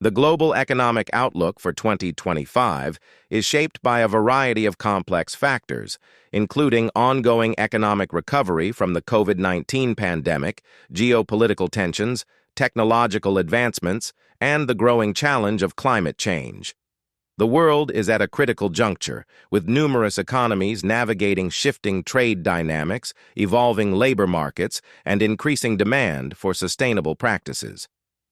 The global economic outlook for 2025 is shaped by a variety of complex factors, including ongoing economic recovery from the COVID-19 pandemic, geopolitical tensions, technological advancements, and the growing challenge of climate change. The world is at a critical juncture, with numerous economies navigating shifting trade dynamics, evolving labor markets, and increasing demand for sustainable practices.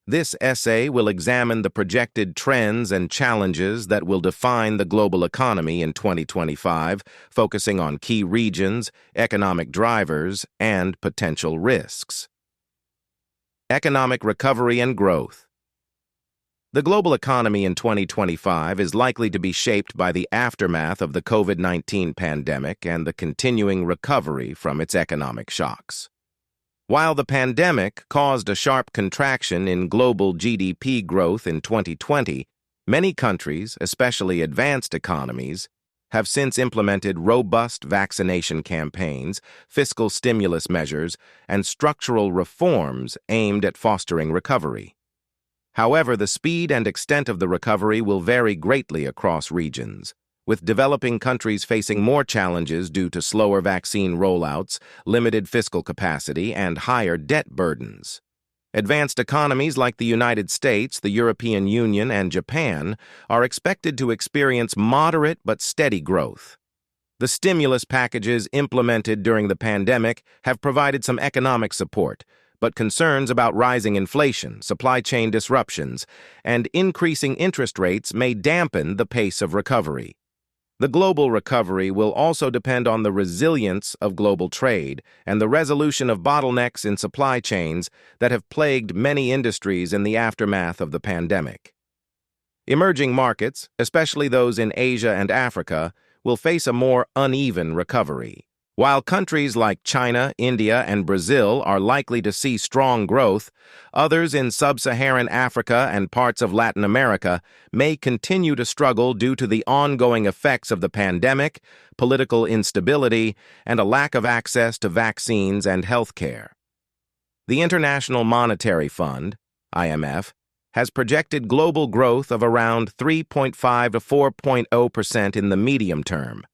This essay will examine the projected trends and challenges that will define the global economy in 2025, focusing on key regions, economic drivers, and potential risks. Economic recovery and growth. The global economy in 2025 is likely to be shaped by the aftermath of the COVID-19 pandemic and the continuing recovery from its economic shocks. While the pandemic caused a sharp contraction in global GDP growth in 2020, many countries, especially advanced economies, have since implemented robust vaccination campaigns, fiscal stimulus measures, and structural reforms aimed at fostering recovery. However, the speed and extent of the recovery will vary greatly across regions, with developing countries facing more challenges due to slower vaccine rollouts, limited fiscal capacity, and higher debt burdens. Advanced economies like the United States, the European Union, and Japan are expected to experience moderate but steady growth. The stimulus packages implemented during the pandemic have provided some economic support, but concerns about rising inflation, supply chain disruptions, and increasing interest rates may dampen the pace of recovery. The global recovery will also depend on the resilience of global trade and the resolution of bottlenecks in supply chains that have plagued many industries in the aftermath of the pandemic. Emerging markets, especially those in Asia and Africa, will face a more uneven recovery. While countries like China, India, and Brazil are likely to see strong growth, others in sub-Saharan Africa and parts of Latin America may continue to struggle due to the ongoing effects of the pandemic, political instability, and a lack of access to vaccines and health care. The International Monetary Fund, IMF, has projected global growth of around 3.5 to 4.0% in the medium term.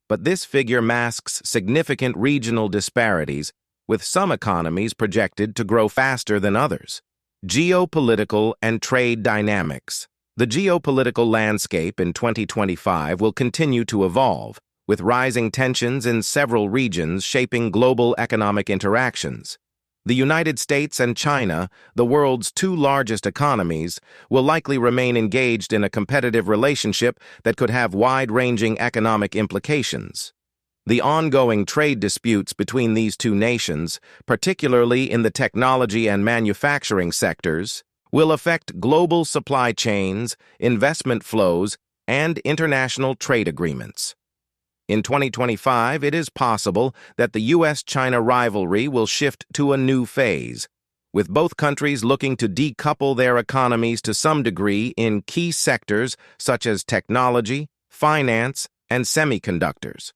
But this figure masks significant regional disparities, with some economies projected to grow faster than others. Geopolitical and trade dynamics. The geopolitical landscape in 2025 will continue to evolve, with rising tensions in several regions shaping global economic interactions. The United States and China, the world's two largest economies, will likely remain engaged in a competitive relationship that could have wide-ranging economic implications. The ongoing trade disputes between these two nations, particularly in the technology and manufacturing sectors, will affect global supply chains, investment flows, and international trade agreements. In 2025, it is possible that the U.S.-China rivalry will shift to a new phase, with both countries looking to decouple their economies to some degree in key sectors such as technology, finance, and semiconductors.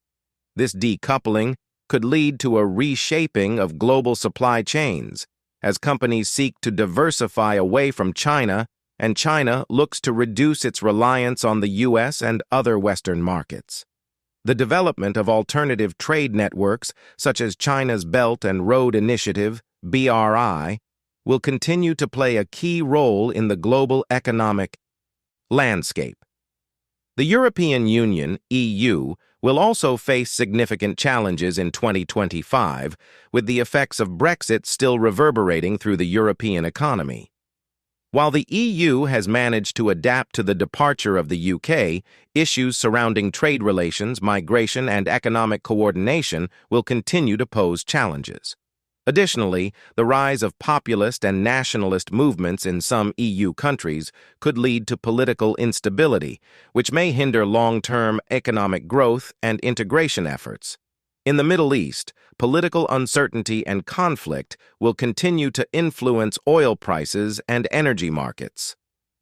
This decoupling could lead to a reshaping of global supply chains, as companies seek to diversify away from China, and China looks to reduce its reliance on the U.S. and other Western markets. The development of alternative trade networks, such as China's Belt and Road Initiative, BRI, will continue to play a key role in the global economic landscape. The European Union, EU, will also face significant challenges in 2025, with the effects of Brexit still reverberating through the European economy. While the EU has managed to adapt to the departure of the UK, issues surrounding trade relations, migration, and economic coordination will continue to pose challenges. Additionally, the rise of populist and nationalist movements in some EU countries could lead to political instability, which may hinder long-term economic growth and integration efforts. In the Middle East, political uncertainty and conflict will continue to influence oil prices and energy markets.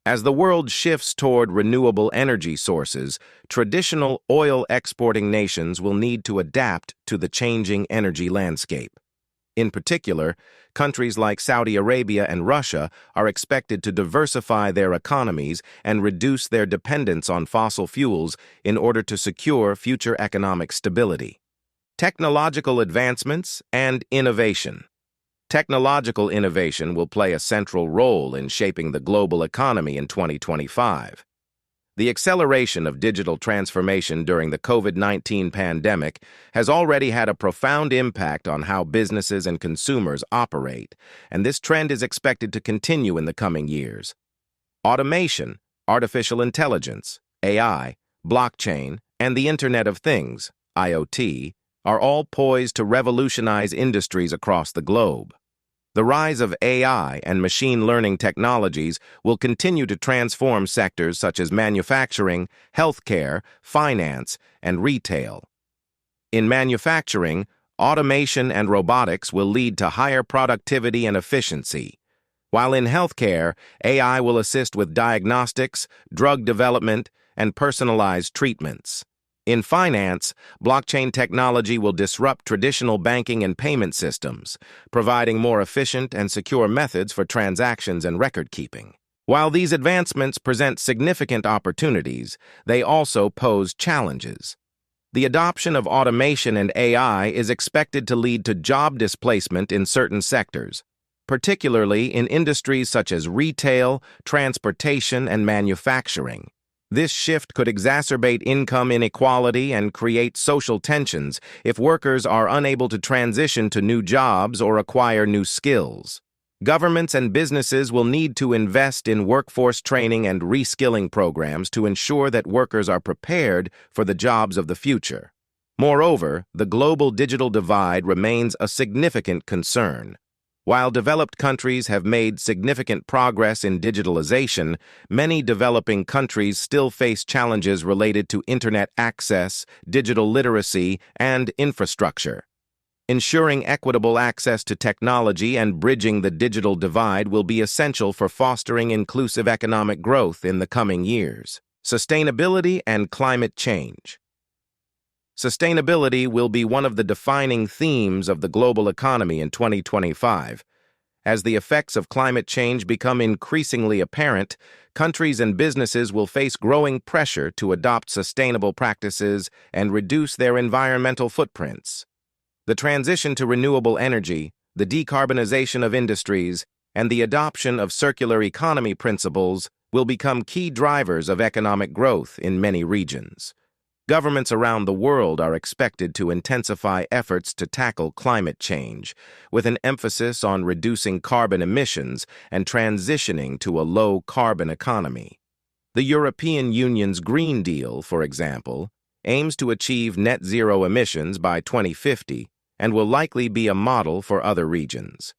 As the world shifts toward renewable energy sources, traditional oil-exporting nations will need to adapt to the changing energy landscape. In particular, countries like Saudi Arabia and Russia are expected to diversify their economies and reduce their dependence on fossil fuels in order to secure future economic stability. Technological advancements and innovation. Technological innovation will play a central role in shaping the global economy in 2025. The acceleration of digital transformation during the COVID-19 pandemic has already had a profound impact on how businesses and consumers operate, and this trend is expected to continue in the coming years. Automation, artificial intelligence, AI, blockchain, and the Internet of Things, IoT, are all poised to revolutionize industries across the globe. The rise of AI and machine learning technologies will continue to transform sectors such as manufacturing, healthcare, finance, and retail. In manufacturing, automation and robotics will lead to higher productivity and efficiency, while in healthcare, AI will assist with diagnostics, drug development, and personalized treatments. In finance, blockchain technology will disrupt traditional banking and payment systems, providing more efficient and secure methods for transactions and record-keeping. While these advancements present significant opportunities, they also pose challenges. The adoption of automation and AI is expected to lead to job displacement in certain sectors, particularly in industries such as retail, transportation, and manufacturing. This shift could exacerbate income inequality and create social tensions if workers are unable to transition to new jobs or acquire new skills. Governments and businesses will need to invest in workforce training and reskilling programs to ensure that workers are prepared for the jobs of the future. Moreover, the global digital divide remains a significant concern. While developed countries have made significant progress in digitalization, many developing countries still face challenges related to internet access, digital literacy, and infrastructure. Ensuring equitable access to technology and bridging the digital divide will be essential for fostering inclusive economic growth in the coming years. Sustainability and climate change. Sustainability will be one of the defining themes of the global economy in 2025. As the effects of climate change become increasingly apparent, countries and businesses will face growing pressure to adopt sustainable practices and reduce their environmental footprints. The transition to renewable energy, the decarbonization of industries, and the adoption of circular economy principles will become key drivers of economic growth in many regions. Governments around the world are expected to intensify efforts to tackle climate change, with an emphasis on reducing carbon emissions and transitioning to a low-carbon economy. The European Union's Green Deal, for example, aims to achieve net zero emissions by 2050 and will likely be a model for other regions.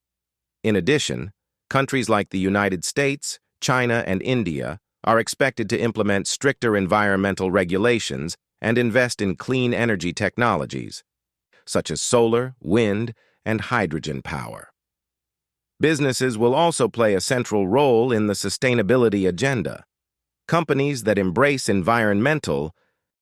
In addition, countries like the United States, China, and India are expected to implement stricter environmental regulations and invest in clean energy technologies, such as solar, wind, and hydrogen power. Businesses will also play a central role in the sustainability agenda. Companies that embrace environmental,